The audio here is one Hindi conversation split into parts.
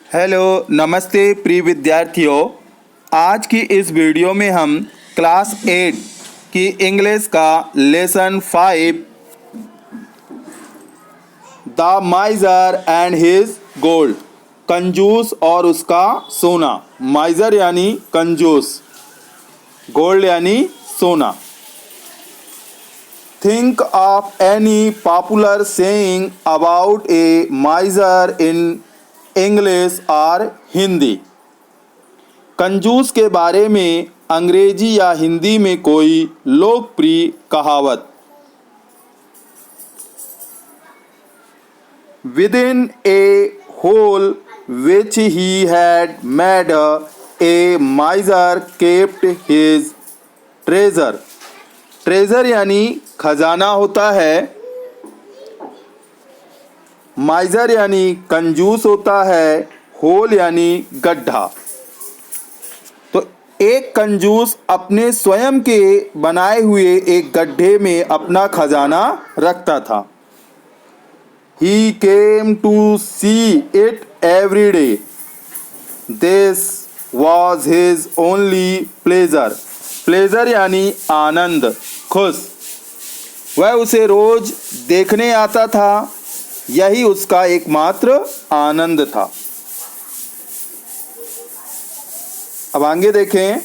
हेलो नमस्ते प्रिय विद्यार्थियों। आज की इस वीडियो में हम क्लास 8 की इंग्लिश का lesson 5 the माइजर and his gold, कंजूस और उसका सोना। माइजर यानी कंजूस, गोल्ड यानी सोना। Think of any popular saying about A माइजर in English और हिंदी। कंजूस के बारे में अंग्रेजी या हिंदी में कोई लोकप्रिय कहावत। Within a hole which he had made, a miser kept his treasure. Treasure यानी खजाना होता है, माइजर यानी कंजूस होता है, होल यानी गड्ढा। तो एक कंजूस अपने स्वयं के बनाए हुए एक गड्ढे में अपना खजाना रखता था। He came to see it every day. This was his only pleasure. Pleasure यानी आनंद, खुश। वह उसे रोज देखने आता था, यही उसका एकमात्र आनंद था। अब आगे देखें।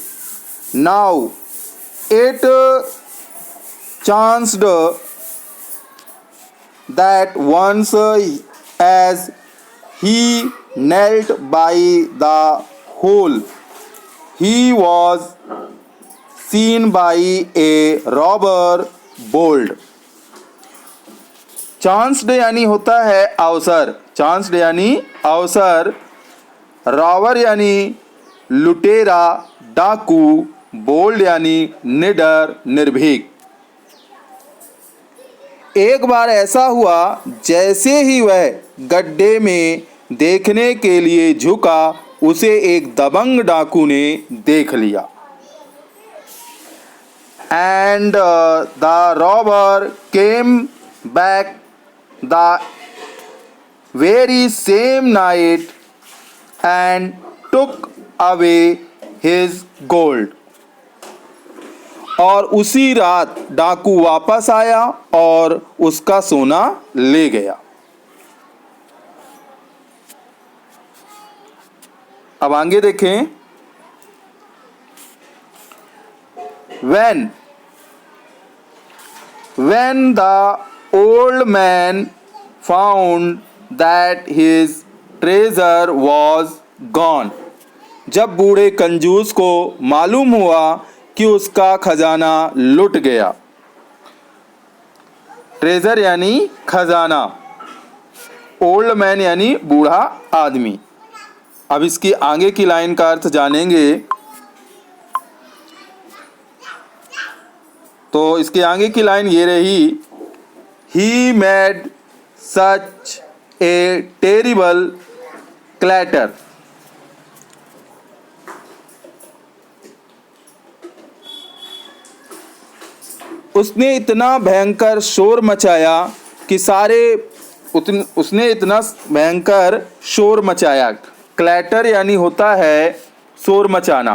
Now it chanced that once as he knelt by the hole, he was seen by a robber bold. Chanced यानी होता है अवसर, चांस्ड यानी अवसर, रॉबर यानी लुटेरा, डाकू, बोल्ड यानी निडर, निर्भीक। एक बार ऐसा हुआ, जैसे ही वह गड्ढे में देखने के लिए झुका, उसे एक दबंग डाकू ने देख लिया। And the robber came back the very same night and took away his gold. और उसी रात डाकू वापस आया और उसका सोना ले गया। अब आगे देखें। When the old man found that his treasure was gone, जब बूढ़े कंजूस को मालूम हुआ कि उसका खजाना लुट गया। ट्रेजर यानी खजाना, ओल्ड मैन यानी बूढ़ा आदमी। अब इसकी आगे की लाइन का अर्थ जानेंगे। तो इसके आगे की लाइन ये रही। He made such a terrible clatter. उसने इतना भयंकर शोर मचाया कि उसने इतना भयंकर शोर मचाया। क्लैटर यानी होता है शोर मचाना,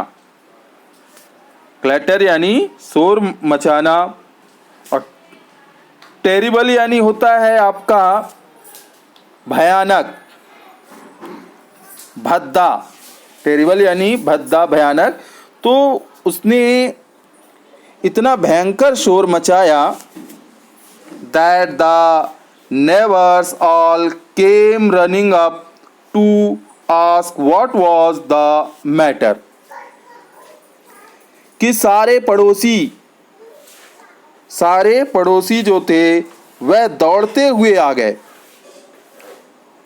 क्लैटर यानी शोर मचाना। और टेरिबल यानी होता है आपका भयानक, भद्दा। टेरिबल यानी भद्दा, भयानक। तो उसने इतना भयंकर शोर मचाया that the neighbors all came running up to ask what was the matter. कि सारे पड़ोसी जो थे वह दौड़ते हुए आ गए,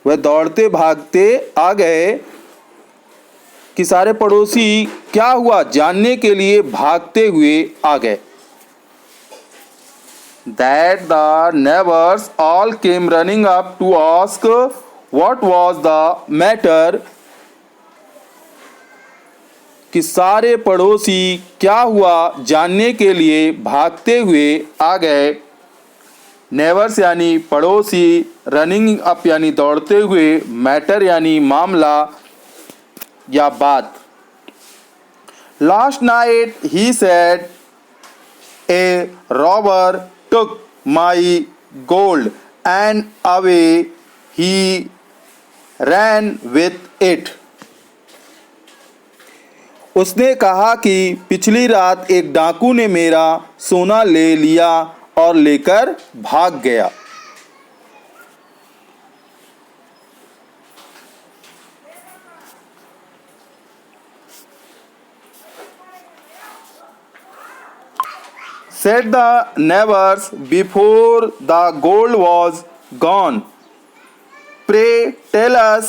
वह दौड़ते भागते आ गए कि सारे पड़ोसी क्या हुआ जानने के लिए भागते हुए आ गए। That the neighbors all came running up to ask what was the matter. कि सारे पड़ोसी क्या हुआ जानने के लिए भागते हुए आ गए। नेबर्स यानी पड़ोसी, रनिंग अप यानी दौड़ते हुए, मैटर यानी मामला, या बात। Last night he said a robber took my gold and away he ran with it. उसने कहा कि पिछली रात एक डाकू ने मेरा सोना ले लिया और लेकर भाग गया। Said the neighbors before the gold was gone, pray tell us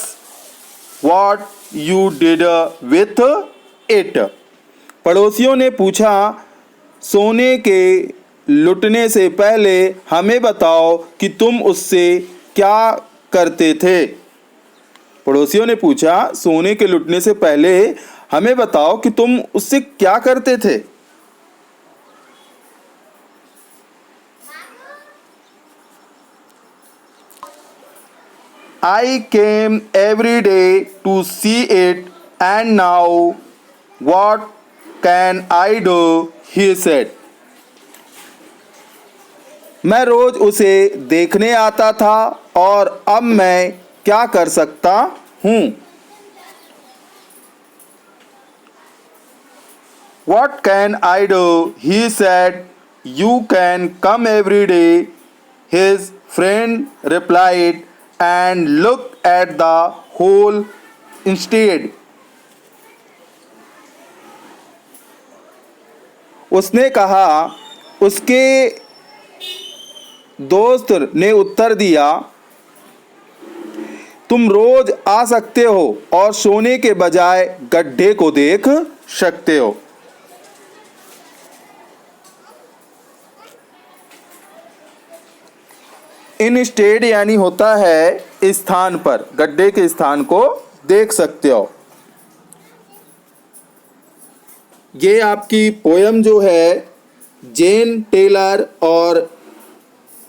what you did with it। पड़ोसियों ने पूछा, सोने के लुटने से पहले हमें बताओ कि तुम उससे क्या करते थे। पड़ोसियों ने पूछा, सोने के लुटने से पहले हमें बताओ कि तुम उससे क्या करते थे। I came every day to see it, and now what can I do? He said। मैं रोज उसे देखने आता था और अब मैं क्या कर सकता हूँ। What can I do? He said, you can come every day, his friend replied, and look at the hole instead। उसने कहा, उसके दोस्त ने उत्तर दिया, तुम रोज आ सकते हो और सोने के बजाय गड्ढे को देख सकते हो। इंस्टेड यानी होता है स्थान पर, गड्ढे के स्थान को देख सकते हो। ये आपकी पोयम जो है जेन टेलर और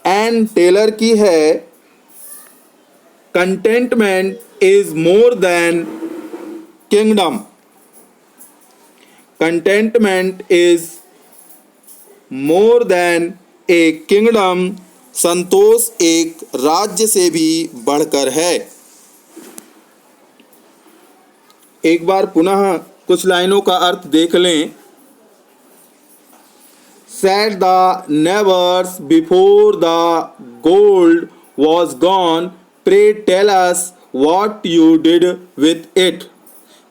एन टेलर की है। Contentment is more than kingdom. Contentment is more than a kingdom. संतोष एक राज्य से भी बढ़कर है। एक बार पुनः कुछ लाइनों का अर्थ देख लें। Said the neighbors before the gold was gone, pray tell us what you did with it।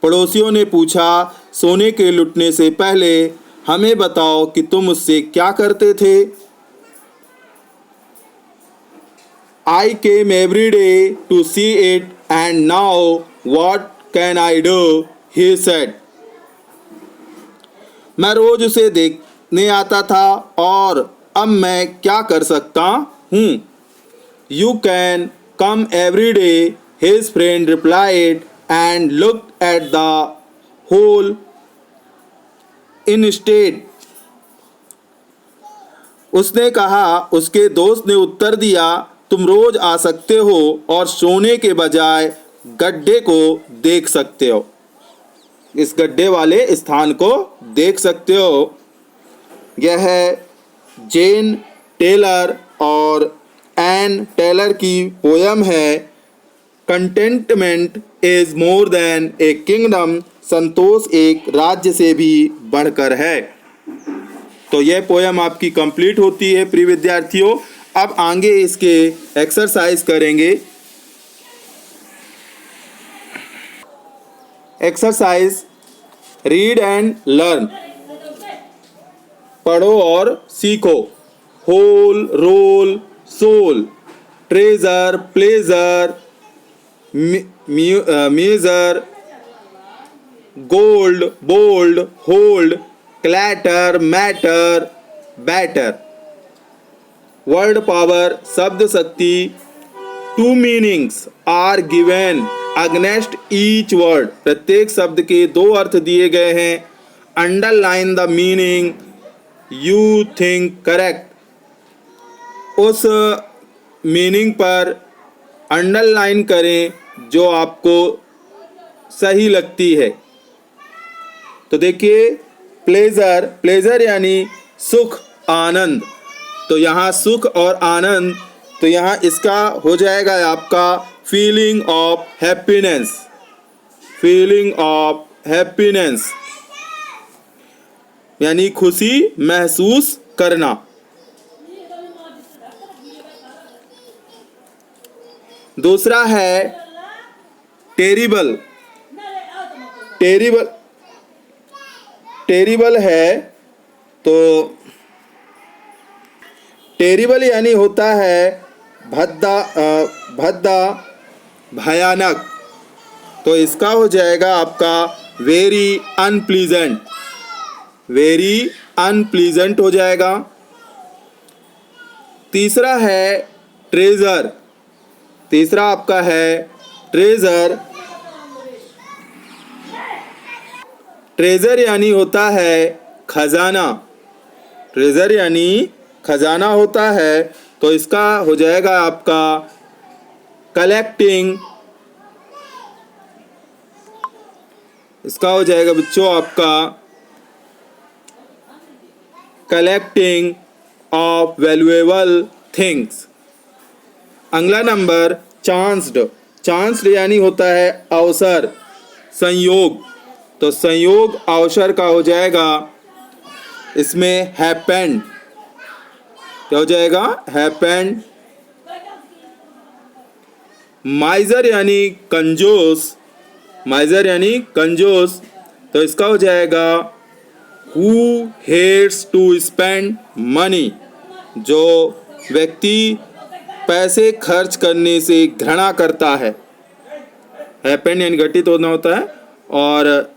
पड़ोसियों ने पूछा, सोने के लुटने से पहले हमें बताओ कि तुम उससे क्या करते थे। I came every day to see it, and now what can I do? He said। मैं रोज उसे देखने आता था और अब मैं क्या कर सकता हूँ। You can come every day, his friend replied, and looked at the hole instead। उसने कहा, उसके दोस्त ने उत्तर दिया, तुम रोज आ सकते हो और सोने के बजाय गड्ढे को देख सकते हो। इस गड्ढे वाले स्थान को देख सकते हो। यह है जेन टेलर और एन टेलर की पोयम है contentment is more than a kingdom. संतोष एक राज्य से भी बढ़कर है। तो यह पोयम आपकी कंप्लीट होती है प्रिय विद्यार्थियों। अब आगे इसके एक्सरसाइज करेंगे। Exercise read and learn. पढ़ो और सीखो। Hole, roll, soul, treasure, pleasure, measure, gold, bold, hold, clatter, matter, batter. Word power शब्द शक्ति। Two meanings are given against each word. प्रत्येक शब्द के दो अर्थ दिए गए हैं। Underline the meaning you think correct. उस मीनिंग पर अंडरलाइन करें जो आपको सही लगती है। तो देखिए प्लेजर, प्लेजर यानी सुख, आनंद। तो यहाँ सुख और आनंद, तो यहाँ इसका हो जाएगा आपका feeling of happiness, feeling of happiness यानी खुशी महसूस करना। दूसरा है टेरिबल। टेरिबल, टेरिबल है तो टेरिबल यानी होता है भद्दा, भद्दा, भयानक। तो इसका हो जाएगा आपका वेरी अनप्लीजेंट, वेरी अनप्लीजेंट हो जाएगा। तीसरा है ट्रेजर, तीसरा आपका है ट्रेजर। ट्रेजर यानी होता है खजाना, ट्रेजर यानी खजाना होता है। तो इसका हो जाएगा आपका कलेक्टिंग, इसका हो जाएगा बच्चों आपका कलेक्टिंग ऑफ वैल्यूएबल थिंग्स। अगला नंबर चांस्ड। चांस्ड यानी होता है अवसर, संयोग। तो संयोग अवसर का हो जाएगा इसमें हैपेंड, क्या हो जाएगा हैपेंड। माइजर यानी कंजूस, माइजर यानी कंजूस। तो इसका हो जाएगा who hates to spend money, जो व्यक्ति पैसे खर्च करने से घृणा करता है। हैपेंड यानी घटित होना होता है। और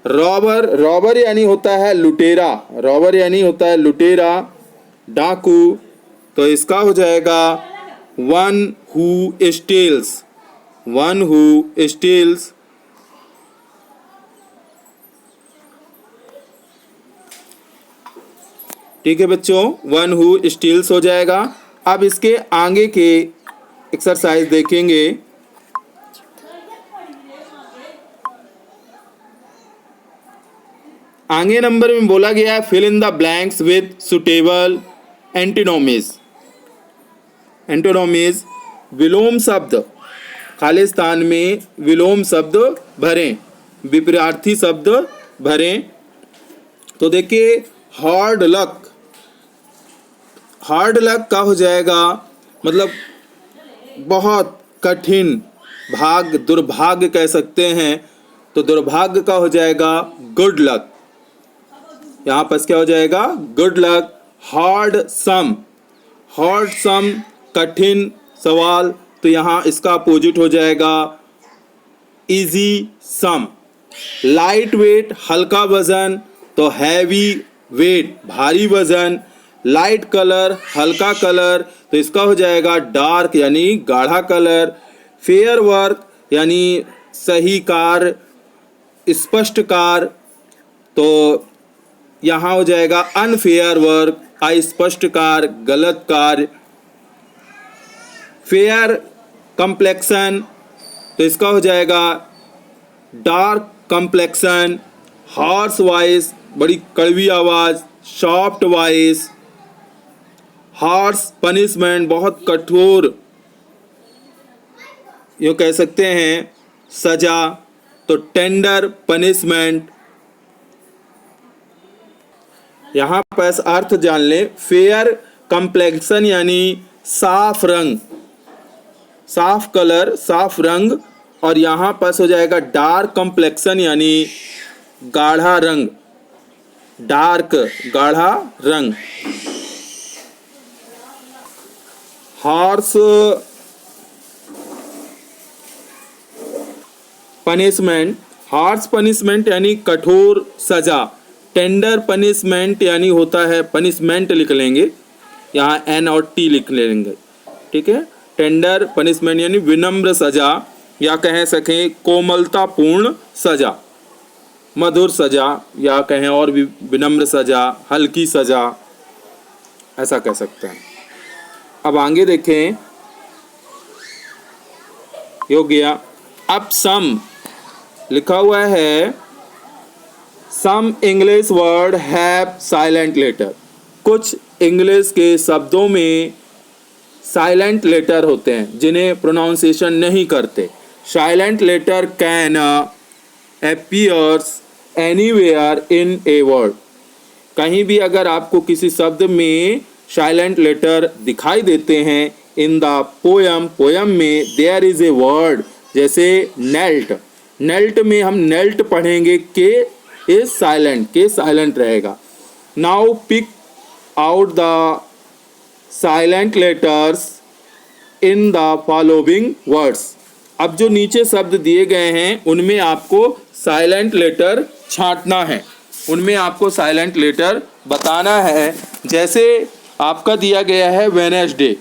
रॉबर, रॉबर यानी होता है लुटेरा, रॉबर यानी होता है लुटेरा, डाकू। तो इसका हो जाएगा one who steels, one who steels. ठीक है बच्चों, वन हु स्टील्स हो जाएगा। अब इसके आगे के एक्सरसाइज देखेंगे। आगे नंबर में बोला गया है fill in the blanks with suitable antonyms. Antonyms विलोम शब्द, खाली स्थान में विलोम शब्द भरें, विपरीतार्थी शब्द भरें। तो देखिए हार्ड लक, हार्ड लक का हो जाएगा मतलब बहुत कठिन, भाग्य, दुर्भाग्य कह सकते हैं। तो दुर्भाग्य का हो जाएगा गुड लक, यहाँ पर क्या हो जाएगा good luck. Hard sum, hard sum कठिन सवाल, तो यहाँ इसका अपोजिट हो जाएगा इजी सम। लाइट वेट हल्का वजन, तो हैवी वेट भारी वजन। लाइट कलर हल्का कलर, तो इसका हो जाएगा डार्क यानी गाढ़ा कलर। फेयर वर्क यानी सही कार्य, स्पष्ट कार्य, तो यहाँ हो जाएगा अनफेयर वर्क, अस्पष्ट कार्य, गलत कार्य। फेयर कंप्लेक्शन, तो इसका हो जाएगा डार्क कंप्लेक्शन। हार्श वॉइस बड़ी कड़वी आवाज़, सॉफ्ट वॉइस। हार्श पनिशमेंट बहुत कठोर, यूँ कह सकते हैं सजा, तो टेंडर पनिशमेंट। यहाँ पर अर्थ जान लें। फेयर कंप्लेक्शन यानी साफ रंग, साफ कलर, साफ रंग। और यहाँ पर हो जाएगा डार्क कंप्लेक्शन यानी गाढ़ा रंग, डार्क गाढ़ा रंग। हार्श पनिशमेंट, हार्श पनिशमेंट यानी कठोर सजा। टेंडर पनिशमेंट यानी होता है, पनिशमेंट लिख लेंगे यहाँ एन और टी लिख लेंगे, ठीक है। टेंडर पनिशमेंट यानी विनम्र सजा, या कह सकें कोमलतापूर्ण सजा, मधुर सजा, या कहें और भी विनम्र सजा, हल्की सजा, ऐसा कह सकते हैं। अब आगे देखें, ये हो गया। अब सम लिखा हुआ है, some English word have silent letter. कुछ इंग्लिश के शब्दों में साइलेंट लेटर होते हैं जिन्हें प्रोनाउंसिएशन नहीं करते। Silent letter can appears anywhere in a word. कहीं भी अगर आपको किसी शब्द में साइलेंट लेटर दिखाई देते हैं इन द पोयम, पोयम में देयर इज ए वर्ड, जैसे नेल्ट, नेल्ट में हम नेल्ट पढ़ेंगे, k is silent, k silent रहेगा। Now pick out the silent letters in the following words. अब जो नीचे शब्द दिए गए हैं उनमें आपको साइलेंट लेटर छांटना है, उनमें आपको साइलेंट लेटर बताना है। जैसे आपका दिया गया है वेडनेसडे,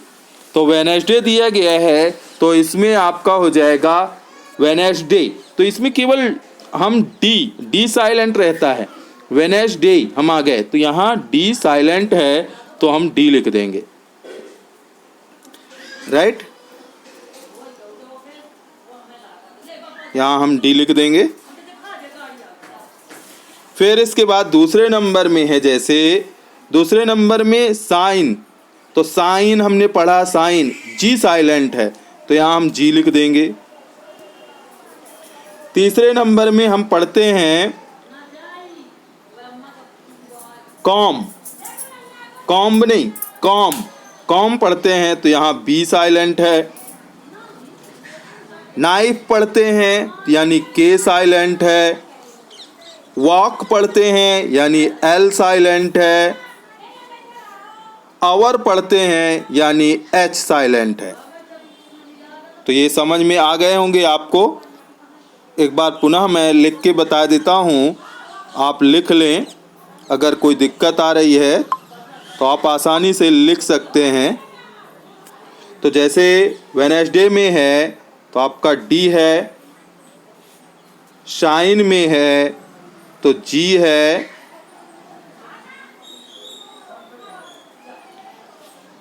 तो वेडनेसडे दिया गया है तो इसमें आपका हो जाएगा वेडनेसडे, तो इसमें केवल हम डी साइलेंट रहता है। वेडनेसडे हम आ गए तो यहाँ डी साइलेंट है तो हम डी लिख देंगे, राइट। यहाँ हम डी लिख देंगे। फिर इसके बाद दूसरे नंबर में है, जैसे दूसरे नंबर में साइन, तो साइन हमने पढ़ा, साइन जी साइलेंट है तो यहाँ हम जी लिख देंगे। तीसरे नंबर में हम पढ़ते हैं कॉम, कॉम्ब नहीं कॉम, कॉम पढ़ते हैं तो यहाँ बी साइलेंट है। नाइफ पढ़ते हैं यानी के साइलेंट है। वॉक पढ़ते हैं यानी एल साइलेंट है। आवर पढ़ते हैं यानी एच साइलेंट है। तो ये समझ में आ गए होंगे आपको। एक बार पुनः मैं लिख के बता देता हूँ, आप लिख लें। अगर कोई दिक्कत आ रही है तो आप आसानी से लिख सकते हैं। तो जैसे वेडनेसडे में है तो आपका डी है, शाइन में है तो जी है,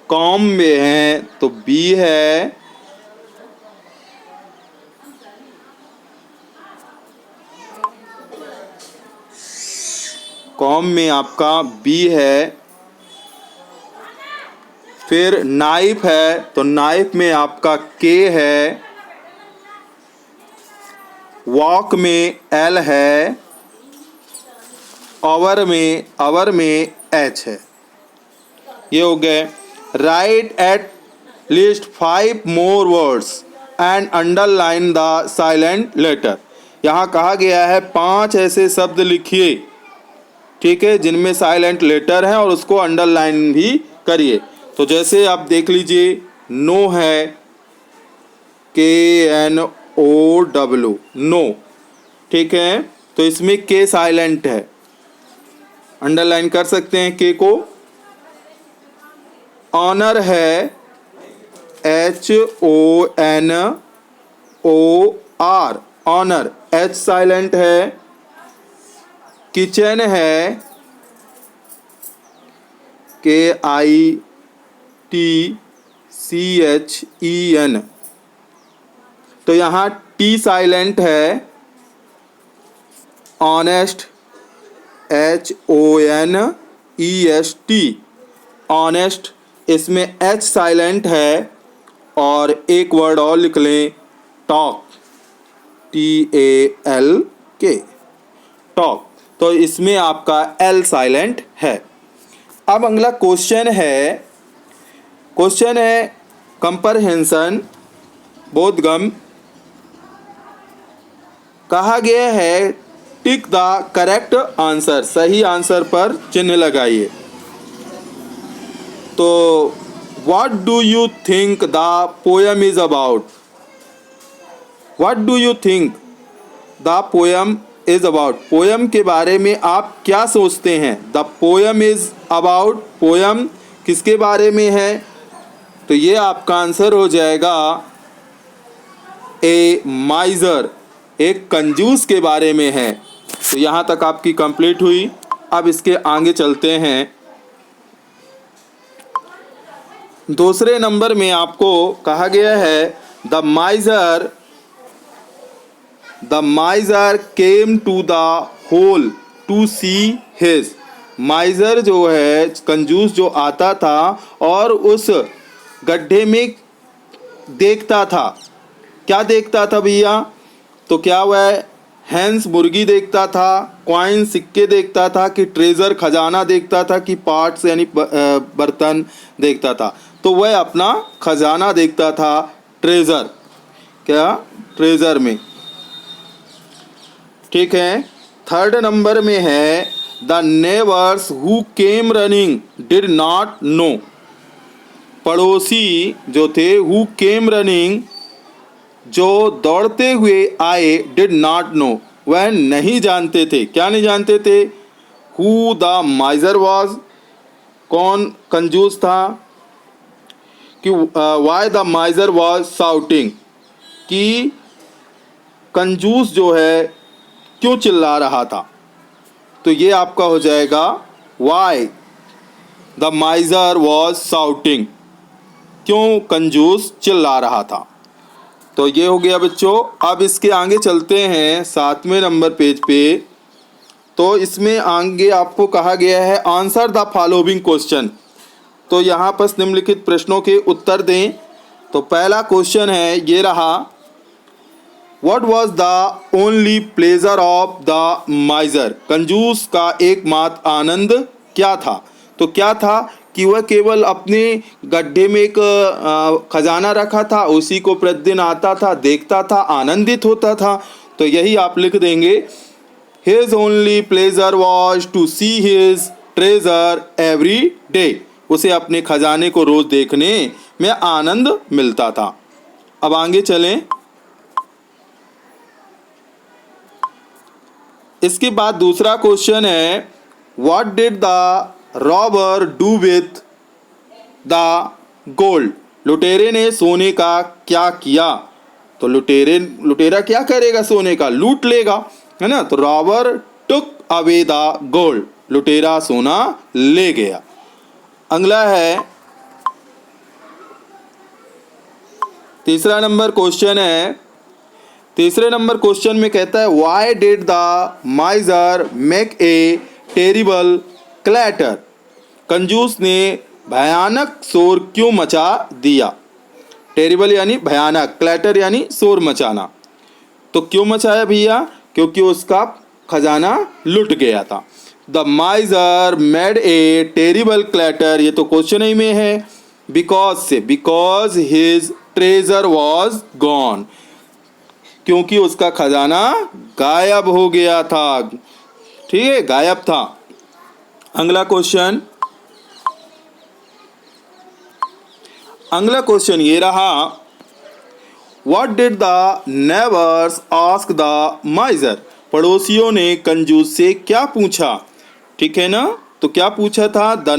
कॉम में है तो बी है, कॉम में आपका बी है। फिर नाइफ है तो नाइफ में आपका के है। वॉक में एल है। आवर में एच है। ये हो गए। Write at least 5 more words and underline the silent letter. यहाँ कहा गया है 5 ऐसे शब्द लिखिए, ठीक है, जिनमें साइलेंट लेटर है और उसको अंडरलाइन भी करिए। तो जैसे आप देख लीजिए, नो है, KNOW, नो, ठीक है, तो इसमें के साइलेंट है, अंडरलाइन कर सकते हैं के को। ऑनर है, HONOR, ऑनर, एच साइलेंट है। किचन है, KITCHEN, तो यहाँ टी साइलेंट है। ऑनेस्ट, HONEST, ऑनेस्ट, इसमें एच साइलेंट है। और एक वर्ड और लिख लें, टॉक, TALK, टॉक, तो इसमें आपका एल साइलेंट है। अब अगला क्वेश्चन है कंप्रहेंशन, बोधगम। कहा गया है टिक द करेक्ट आंसर, सही आंसर पर चिन्ह लगाइए। तो what do you think the poem is about? What do you think the poem is about? Poem के बारे में आप क्या सोचते हैं? The poem is about, poem किसके बारे में है? तो ये आपका आंसर हो जाएगा ए माइजर, एक कंजूस के बारे में है। तो यहाँ तक आपकी कंप्लीट हुई। अब इसके आगे चलते हैं। दूसरे नंबर में आपको कहा गया है the miser the miser came to the hole to see his. Miser जो है कंजूस जो आता था और उस गड्ढे में देखता था। क्या देखता था भैया? तो क्या वह हैंस मुर्गी देखता था, कॉइन सिक्के देखता था, कि ट्रेजर खजाना देखता था, कि पार्ट्स यानी बर्तन देखता था? तो वह अपना खजाना देखता था, ट्रेजर, क्या ट्रेजर में। ठीक है। थर्ड नंबर में है the neighbours who came running did not know. पड़ोसी जो थे, हु केम रनिंग जो दौड़ते हुए आए, डिड नॉट नो वह नहीं जानते थे। क्या नहीं जानते थे? हु द माइजर वॉज, कौन कंजूस था, कि वाई द माइजर वॉज शाउटिंग, कि कंजूस जो है क्यों चिल्ला रहा था। तो ये आपका हो जाएगा वाई द माइजर वॉज शाउटिंग, क्यों कंजूस चिल्ला रहा था। तो ये हो गया बच्चों। अब इसके आगे चलते हैं 7वें नंबर पेज पे। तो इसमें आगे आपको कहा गया है आंसर द फॉलोइंग क्वेश्चन। तो यहाँ पर निम्नलिखित प्रश्नों के उत्तर दें। तो पहला क्वेश्चन है, ये रहा, what was the only pleasure of the माइजर। कंजूस का एकमात्र आनंद क्या था? तो क्या था कि वह केवल अपने गड्ढे में एक खजाना रखा था, उसी को प्रतिदिन आता था, देखता था, आनंदित होता था। तो यही आप लिख देंगे, his only pleasure was to see his treasure every day. उसे अपने खजाने को रोज देखने में आनंद मिलता था। अब आगे चलें। इसके बाद दूसरा क्वेश्चन है, what did the robber do with the gold. लुटेरे ने सोने का क्या किया? तो लुटेरा क्या करेगा? सोने का लूट लेगा, है ना। तो robber took away the gold, लुटेरा सोना ले गया। अगला है तीसरा नंबर क्वेश्चन है। तीसरे नंबर क्वेश्चन में कहता है, why did the माइजर make a terrible clatter. कंजूस ने भयानक शोर क्यों मचा दिया? टेरिबल यानी भयानक, क्लैटर यानी शोर मचाना। तो क्यों मचाया भैया? क्योंकि उसका खजाना लुट गया था। The माइजर made a terrible clatter, ये तो क्वेश्चन ही में है। बिकॉज से, because his treasure was gone, क्योंकि उसका खजाना गायब हो गया था। ठीक है, गायब था। अगला क्वेश्चन, अगला क्वेश्चन ये रहा, what did the neighbours ask the माइजर। पड़ोसियों ने कंजूस से क्या पूछा? ठीक है ना। तो क्या पूछा था? The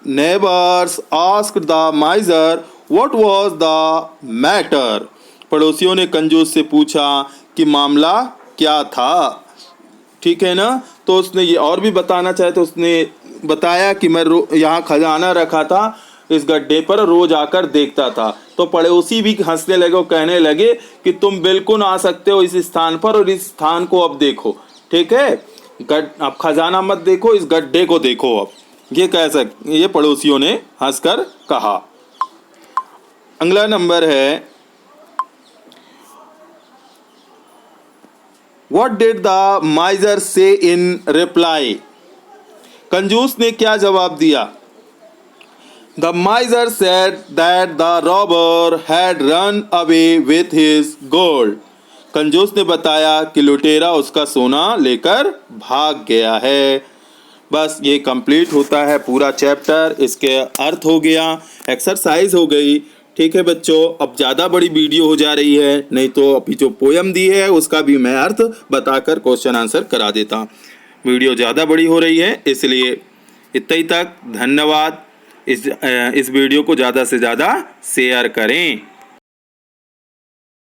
neighbours ask the माइजर what was the matter. पड़ोसियों ने कंजूस से पूछा कि मामला क्या था। ठीक है ना। तो उसने ये और भी बताना चाहे तो उसने बताया कि मैं यहाँ खजाना रखा था, इस गड्ढे पर रोज आकर देखता था। तो पड़ोसी भी हंसने लगे और कहने लगे कि तुम बिल्कुल आ सकते हो इस स्थान पर, और इस स्थान को अब देखो। ठीक है, अब खजाना मत देखो, इस गड्ढे को देखो। अब ये पड़ोसियों ने हंसकर कहा। अगला नंबर है, व्हाट डिड द माइजर से इन रिप्लाई। कंजूस ने क्या जवाब दिया? The माइजर said that the robber had run away with his gold. कंजूस ने बताया कि लुटेरा उसका सोना लेकर भाग गया है। बस ये कंप्लीट होता है पूरा चैप्टर। इसके अर्थ हो गया, एक्सरसाइज हो गई। ठीक है बच्चों, अब ज़्यादा बड़ी वीडियो हो जा रही है, नहीं तो अभी जो पोयम दी है उसका भी मैं अर्थ बताकर क्वेश्चन आंसर करा देता। वीडियो ज़्यादा बड़ी हो रही है, इसलिए इतना ही तक। धन्यवाद। इस वीडियो को ज़्यादा से ज़्यादा शेयर करें।